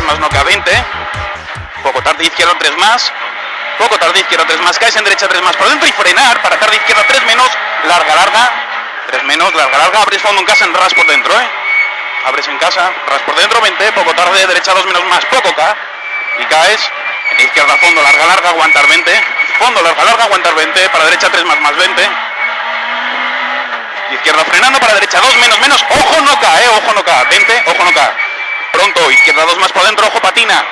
más noca, 20. Poco tarde izquierda, 3 más. Poco tarde izquierda, 3 más. Caes en derecha, 3 más por dentro y frenar. Para tarde izquierda, 3 menos. Larga, larga. 3 menos, larga, larga. Abres fondo en casa en ras por dentro, Abres en casa, ras por dentro, 20. Poco tarde, derecha, 2 menos más. Poco K. Y caes. En izquierda, fondo, larga, larga. Aguantar 20. Fondo, larga, larga. Aguantar 20. Para derecha, 3 más, más 20. Izquierda frenando, para derecha 2 menos menos, ojo no K, ojo no K, 20, ojo no K. Pronto, izquierda 2 más por dentro, ojo patina.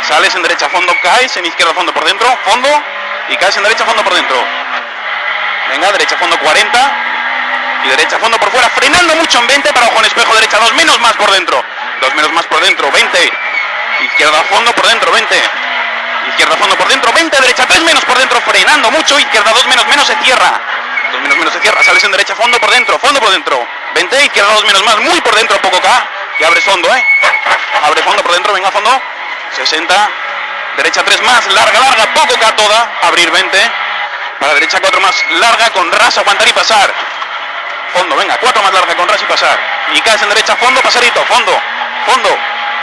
Sales en derecha fondo, caes en izquierda fondo por dentro, fondo y caes en derecha fondo por dentro. Venga, derecha fondo 40 y derecha fondo por fuera, frenando mucho en 20 para ojo en espejo, derecha 2 menos más por dentro. 2 menos más por dentro, 20. Izquierda fondo por dentro, 20. Izquierda fondo por dentro, 20, derecha 3 menos por dentro, frenando mucho, izquierda 2 menos menos se cierra. 2 menos menos se cierra, sales en derecha fondo por dentro, 20, izquierda 2 menos más, muy por dentro, poco K, y abres fondo, abre fondo por dentro, venga fondo, 60, derecha 3 más, larga, larga, poco K toda, abrir 20, para derecha 4 más, larga, con ras, aguantar y pasar, fondo, venga, 4 más larga, con ras y pasar, y caes en derecha fondo, pasarito, fondo,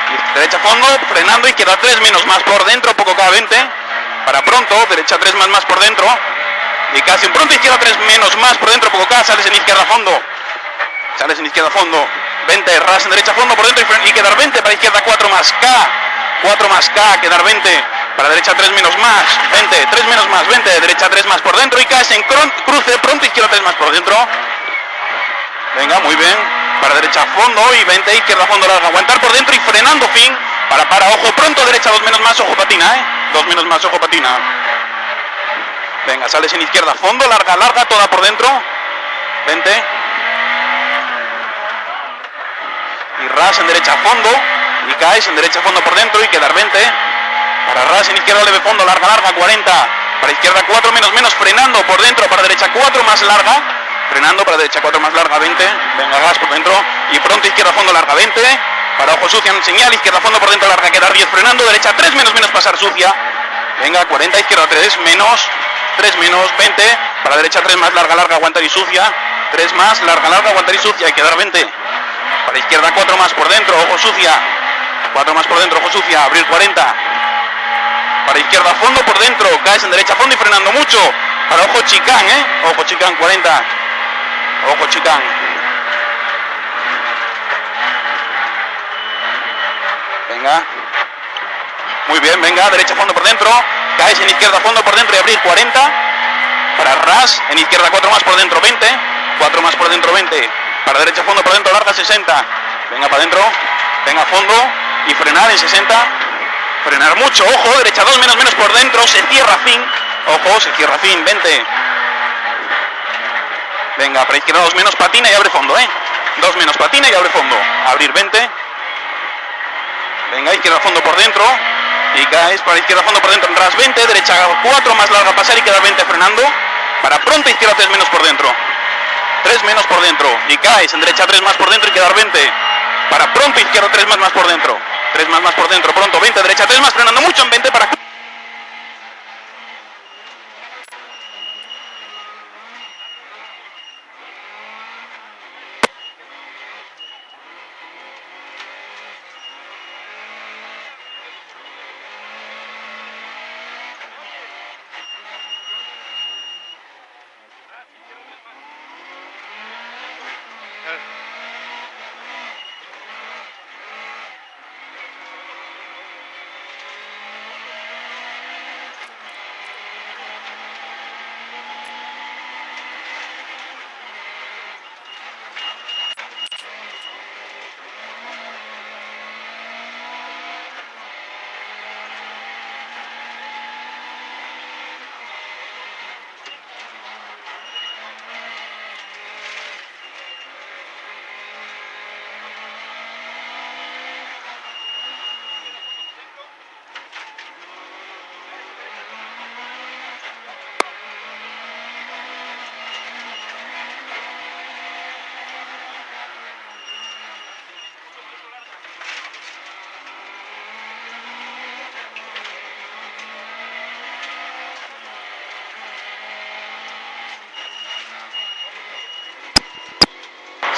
y derecha fondo, frenando, izquierda 3 menos más por dentro, poco K, 20, para pronto, derecha 3 más por dentro, y casi en pronto, izquierda 3 menos más por dentro, poco K, sales en izquierda fondo, 20, ras en derecha fondo por dentro y quedar 20, para izquierda 4 más K, quedar 20, para derecha 3 menos más, 20, 3 menos más, 20, derecha 3 más por dentro y caes en cruce, pronto, izquierda 3 más por dentro, venga, muy bien, para derecha fondo y 20, izquierda fondo larga, aguantar por dentro y frenando fin, para, ojo pronto, derecha 2 menos más, ojo patina, 2 menos más, ojo patina. Venga, sales en izquierda, fondo, larga, larga, toda por dentro, 20. Y ras en derecha, fondo, y caes en derecha, fondo por dentro y quedar 20. Para ras en izquierda, leve fondo, larga, larga, 40. Para izquierda 4 menos menos, frenando por dentro, para derecha 4 más larga, frenando, para derecha 4 más larga, 20. Venga, gas por dentro, y pronto izquierda, fondo, larga, 20. Para ojo sucia en señal, izquierda, fondo por dentro, larga, quedar 10, frenando, derecha 3 menos menos, pasar sucia. Venga, 40, izquierda 3 menos. 3 menos, 20, para derecha 3 más, larga, larga, aguantar y sucia, 3 más, larga, larga, aguantar y sucia, y quedar 20, para izquierda 4 más por dentro, ojo sucia, 4 más por dentro, ojo sucia, abrir 40, para izquierda fondo por dentro, caes en derecha fondo y frenando mucho, para ojo chicán, ojo chicán 40, ojo chicán, venga, muy bien, venga, derecha fondo por dentro, caes en izquierda fondo por dentro y abrir 40, para ras, en izquierda 4 más por dentro 20, 4 más por dentro 20, para derecha fondo por dentro larga 60, venga para adentro, venga fondo y frenar en 60, frenar mucho, ojo, derecha 2 menos menos por dentro, se cierra fin, ojo, se cierra fin, 20, venga para izquierda 2 menos patina y abre fondo, 2 menos patina y abre fondo, abrir 20, venga izquierda fondo por dentro, y caes para izquierda fondo por dentro en ras 20, derecha 4 más larga pasar y quedar 20 frenando, para pronto izquierda 3 menos por dentro, 3 menos por dentro, y caes en derecha 3 más por dentro y quedar 20, para pronto izquierda 3 más por dentro, 3 más por dentro, pronto 20, derecha 3 más frenando mucho en 20 para...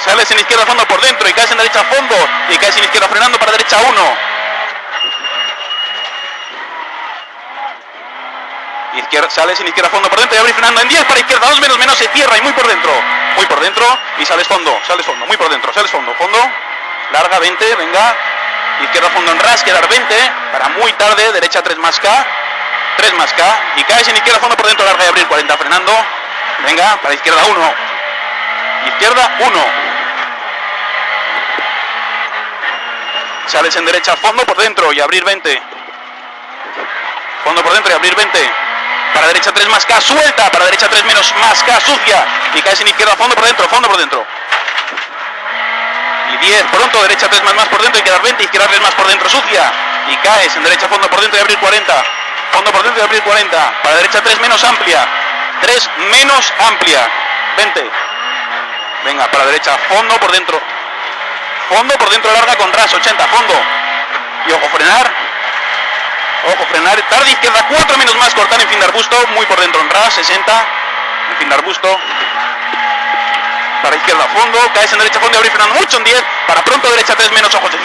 Sales en izquierda fondo por dentro y caes en derecha fondo y caes en izquierda frenando para derecha 1. izquierda, sales en izquierda fondo por dentro y abrir frenando en 10 para izquierda 2 menos menos, se cierra y muy por dentro y sales fondo, muy por dentro, sales fondo, larga 20, venga, izquierda fondo en ras, quedar 20 para muy tarde, derecha 3 más K y caes en izquierda fondo por dentro, larga y abrir 40 frenando, venga, para izquierda 1, sales en derecha fondo por dentro y abrir 20, fondo por dentro y abrir 20, para derecha 3 más K, suelta, para derecha 3 menos más K, sucia, y caes en izquierda fondo por dentro, y 10, pronto, derecha 3 más por dentro y quedar 20, izquierda 3 más por dentro, sucia, y caes en derecha fondo por dentro y abrir 40, fondo por dentro y abrir 40, para derecha 3 menos amplia, 20, venga, para derecha fondo por dentro larga con ras, 80, fondo, y ojo frenar, tarde izquierda 4 menos más, cortar en fin de arbusto, muy por dentro en ras, 60, en fin de arbusto, para izquierda fondo, caes en derecha fondo y abrir frenando mucho en 10, para pronto derecha 3 menos, ojo se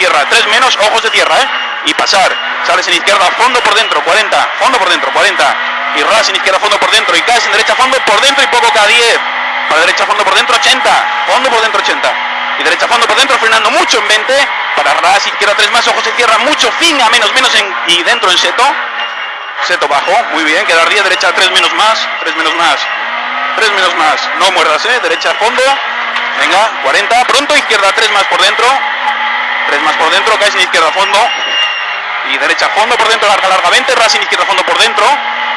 cierra, y pasar, sales en izquierda fondo por dentro, 40, y ras en izquierda fondo por dentro, y caes en derecha fondo por dentro y poco K10, para derecha fondo por dentro 80, y derecha fondo por dentro frenando mucho en 20, para ras izquierda 3 más, ojo se cierra mucho, fin a menos y dentro en seto bajo, muy bien, quedar 10, derecha 3 menos más, no muerdas, derecha fondo, venga, 40, pronto izquierda 3 más por dentro, caes en izquierda fondo, y derecha fondo por dentro, larga 20, ras en izquierda fondo por dentro,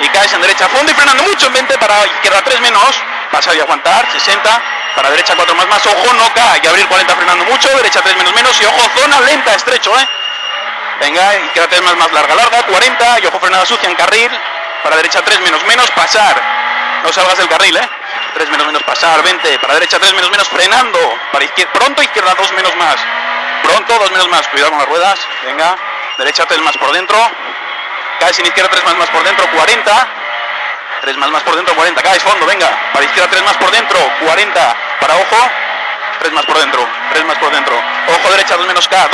y caes en derecha fondo y frenando mucho en 20, para izquierda 3 menos, pasar y aguantar, 60, para derecha 4 más, ojo no K, y abrir 40 frenando mucho, derecha 3 menos, y ojo zona lenta, estrecho, venga, izquierda 3 más, larga, 40, y ojo frenada sucia en carril, para derecha 3 menos, pasar, no salgas del carril, 3 menos, pasar, 20, para derecha 3 menos, frenando, para izquierda, pronto izquierda 2 menos más, cuidado con las ruedas, venga, derecha 3 más por dentro, caes en izquierda 3 más por dentro, 40, 3 más por dentro, 40, caes fondo, venga, para izquierda 3 más por dentro, 40, para ojo, 3 más por dentro, ojo derecha 2 menos K,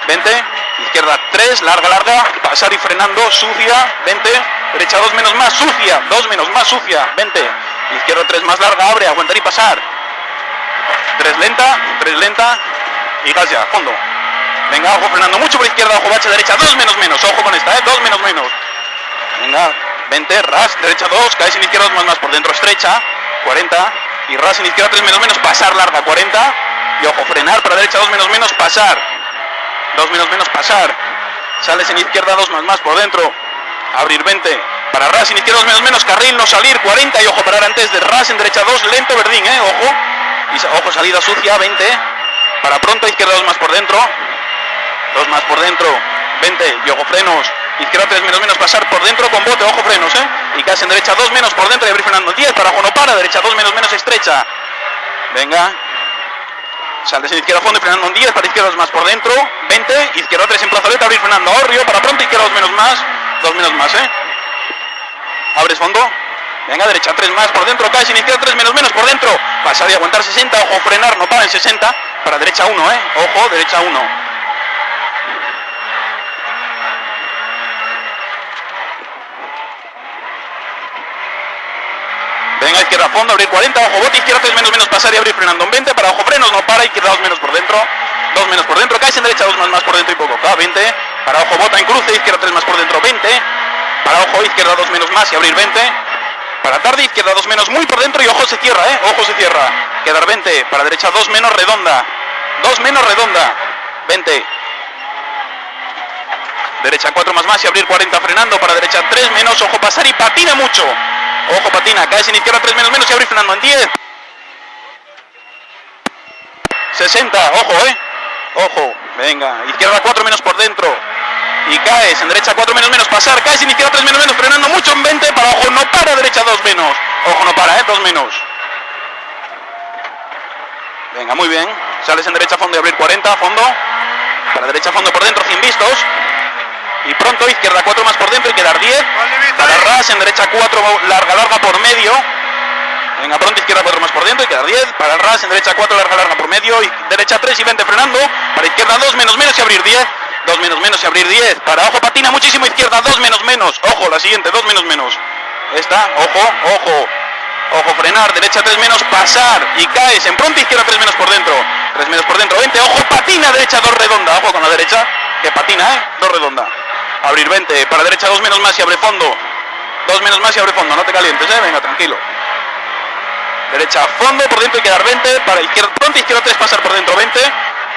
20, izquierda 3, larga, pasar y frenando, sucia, 20, derecha 2 menos más, sucia, 20, izquierda 3 más larga, abre, aguantar y pasar, 3 lenta, y gas ya, fondo, venga, ojo frenando mucho por izquierda, ojo bache derecha, 2 menos, ojo con esta, 2 menos, venga, 20, ras, derecha 2, caes en izquierda 2 más por dentro, estrecha, 40, y ras en izquierda 3 menos, pasar larga, 40, y ojo frenar, para derecha 2 menos, pasar, 2 menos, pasar, sales en izquierda 2 más por dentro, abrir 20, para ras en izquierda 2 menos, carril, no salir, 40, y ojo parar antes de ras en derecha 2, lento, verdín, ojo, y ojo salida sucia, 20, para pronto, izquierda 2 más por dentro, 20, y ojo frenos, izquierda 3 menos, pasar por dentro con bote, ojo frenos, y caes en derecha 2 menos por dentro y abrir frenando 10, para ojo no para, derecha 2 menos, estrecha, venga, sales en izquierda fondo y frenando en 10, para izquierda 2 más por dentro, 20, izquierda 3 en plazoleta, abrir frenando, ahorrio, para pronto, izquierda 2 menos más, abres fondo, venga, derecha 3 más por dentro, caes en izquierda 3 menos por dentro, pasar y aguantar 60, ojo frenar, no para en 60, para derecha 1, ojo, derecha 1. Venga, izquierda fondo, abrir 40, ojo bote, izquierda 3 menos, pasar y abrir frenando en 20, para ojo frenos, no para, izquierda 2 menos por dentro, caes en derecha 2 más por dentro y poco, K, 20, para ojo bota en cruce, izquierda 3 más por dentro, 20, para ojo izquierda 2 menos más y abrir 20, para tarde, izquierda 2 menos muy por dentro y ojo se cierra, quedar 20, para derecha 2 menos redonda, 20, derecha 4 más y abrir 40 frenando, para derecha 3 menos, ojo pasar y patina mucho, ojo patina, caes en izquierda 3 menos y abrir frenando en 10, 60, ojo, venga, izquierda 4 menos por dentro, y caes en derecha 4 menos, pasar, caes en izquierda 3 menos, frenando mucho en 20, para ojo no para, derecha 2 menos, ojo no para, 2 menos, venga, muy bien, sales en derecha fondo y abrir 40, fondo, para derecha fondo por dentro, 100 vistos, y pronto, izquierda 4 más por dentro y quedar 10, para ras, en derecha 4, larga por medio, venga, pronto, izquierda 4 más por dentro y quedar 10, para ras, en derecha 4, larga por medio, y derecha 3 y 20 frenando, para izquierda 2 menos y abrir 10, 2 menos y abrir 10, para ojo patina muchísimo, izquierda 2 menos, ojo, la siguiente, 2 menos, esta, ojo, frenar, derecha 3 menos, pasar y caes en pronto, izquierda 3 menos por dentro, 20, ojo, patina, derecha 2 redonda, ojo con la derecha, que patina, 2 redonda, abrir 20, para derecha 2 menos más y abre fondo, 2 menos más y abre fondo, no te calientes, venga, tranquilo, derecha fondo, por dentro y quedar 20, para izquierda pronto, izquierda 3 pasar por dentro 20,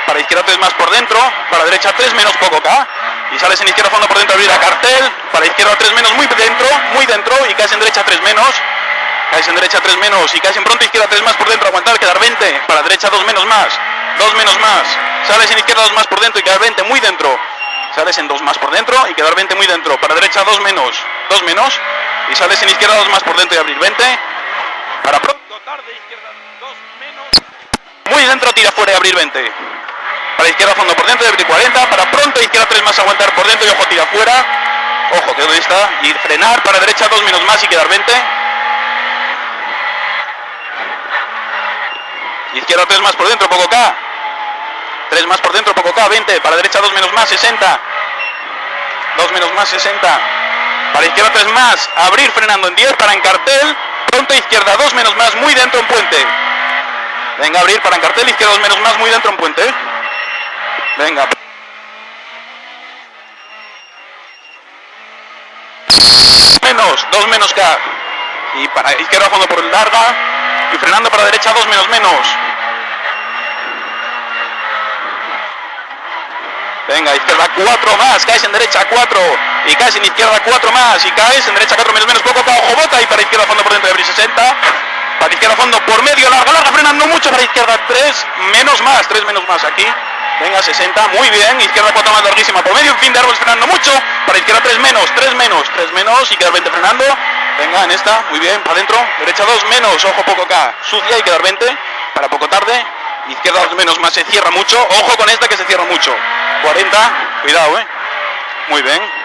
para izquierda 3 más por dentro, para derecha 3 menos poco K, y sales en izquierda fondo por dentro, abrir a cartel, para izquierda 3 menos muy dentro, y caes en derecha 3 menos, y caes en pronto, izquierda 3 más por dentro, aguantar, quedar 20, para derecha 2 menos más, sales en izquierda 2 más por dentro y quedar 20 muy dentro, sales en 2 más por dentro y quedar 20 muy dentro, para derecha 2 menos, y sales en izquierda 2 más por dentro y abrir 20, para pronto, tarde, izquierda 2 menos, muy dentro, tira fuera y abrir 20, para izquierda fondo por dentro y abrir 40, para pronto, izquierda 3 más, aguantar por dentro y ojo, tira fuera, ojo, que donde está, y frenar, para derecha 2 menos más y quedar 20, izquierda 3 más por dentro, poco K, 3 más por dentro, poco K, 20, para derecha 2 menos más, 60, 2 menos más, 60, para izquierda 3 más, abrir frenando en 10, para en cartel, pronto izquierda 2 menos más, muy dentro en puente, venga, abrir para en cartel, izquierda 2 menos más, muy dentro en puente, venga, 2 menos K, y para izquierda fondo por larga, y frenando para derecha 2 menos, venga, izquierda 4 más, caes en derecha 4, y caes en izquierda 4 más, y caes en derecha 4 menos, poco, ojo, bota, y para izquierda fondo por dentro de abrir 60, para izquierda fondo por medio, larga, frenando mucho, para izquierda 3 menos más, aquí, venga, 60, muy bien, izquierda 4 más larguísima, por medio, en fin de árboles frenando mucho, para izquierda 3 menos, y quedar 20 frenando, venga, en esta, muy bien, para adentro, derecha 2 menos, ojo, poco K, sucia y quedar 20, para poco tarde, izquierda 2 menos más, se cierra mucho, ojo con esta que se cierra mucho, 40, cuidado, muy bien.